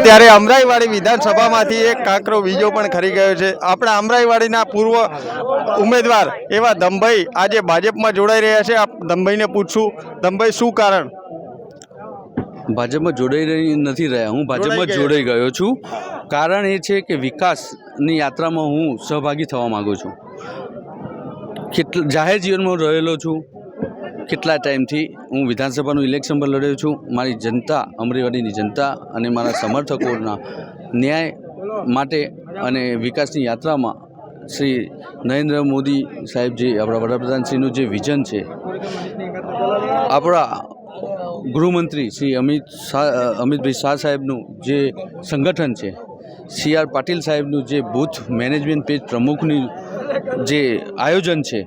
ત્યારે અમરાઈવાડી વિધાનસભામાંથી એક કાંકરો બીજો પણ ખરી ગયો છે। આપણા અમરાઈવાડીના પૂર્વ ઉમેદવાર એવા દમભાઈ આજે ભાજપમાં જોડાઈ રહ્યા છે। આપ દમભાઈને પૂછશું, દમભાઈ શું કારણ? ભાજપમાં જોડાઈ નથી રહ્યા, હું ભાજપમાં જોડાઈ ગયો છું। કારણ એ છે કે વિકાસની યાત્રામાં હું સહભાગી થવા માગું છું। જાહેર જીવનમાં રહેલો છું, કેટલા ટાઈમથી હું વિધાનસભાનું ઇલેક્શન પર લડ્યો છું। મારી જનતા, અમરાઈવાડીની જનતા અને મારા સમર્થકોના ન્યાય માટે અને વિકાસની યાત્રામાં શ્રી નરેન્દ્ર મોદી સાહેબ જે આપણા વડાપ્રધાનશ્રીનું જે વિઝન છે, આપણા ગૃહમંત્રી શ્રી અમિતભાઈ શાહ સાહેબનું જે સંગઠન છે, CR પાટીલ સાહેબનું જે બૂથ મેનેજમેન્ટ પેજ પ્રમુખની જે આયોજન છે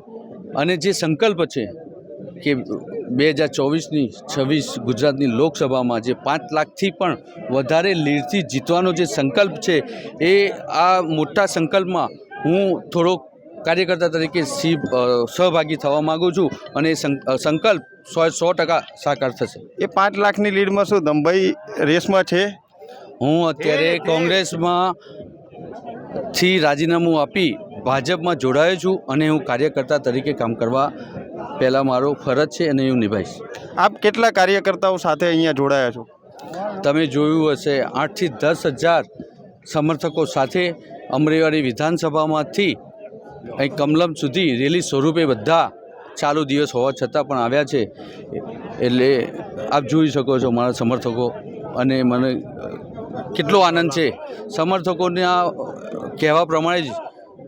અને જે સંકલ્પ છે કે 2024-26 ગુજરાતની લોકસભામાં જે 5 લાખથી પણ વધારે લીડથી જીતવાનો જે સંકલ્પ છે, એ આ મોટા સંકલ્પમાં હું થોડોક કાર્યકર્તા તરીકે સહભાગી થવા માગું છું અને એ સંકલ્પ 100% સાકાર થશે। એ 5 લાખની લીડમાં શું દમભાઈ રેસમાં છે? હું અત્યારે કોંગ્રેસમાંથી રાજીનામું આપી ભાજપમાં જોડાયો છું અને હું કાર્યકર્તા તરીકે કામ કરવા પહેલાં મારો ફરજ છે અને હું નિભાઈશ। આપ કેટલા કાર્યકર્તાઓ સાથે અહીંયા જોડાયા છો? તમે જોયું હશે 8 થી 10 હજાર સમર્થકો સાથે અમરાઈવાડી વિધાનસભામાંથી અહીં કમલમ સુધી રેલી સ્વરૂપે બધા ચાલુ દિવસ હોવા છતાં પણ આવ્યા છે। એટલે આપ જોઈ શકો છો મારા સમર્થકો, અને મને કેટલો આનંદ છે। સમર્થકોના કહેવા પ્રમાણે જ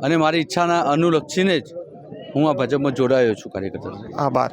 અને મારી ઈચ્છાના અનુલક્ષીને જ હું આ ભાજપમાં જોડાયો છું કાર્યકર્તા। આભાર।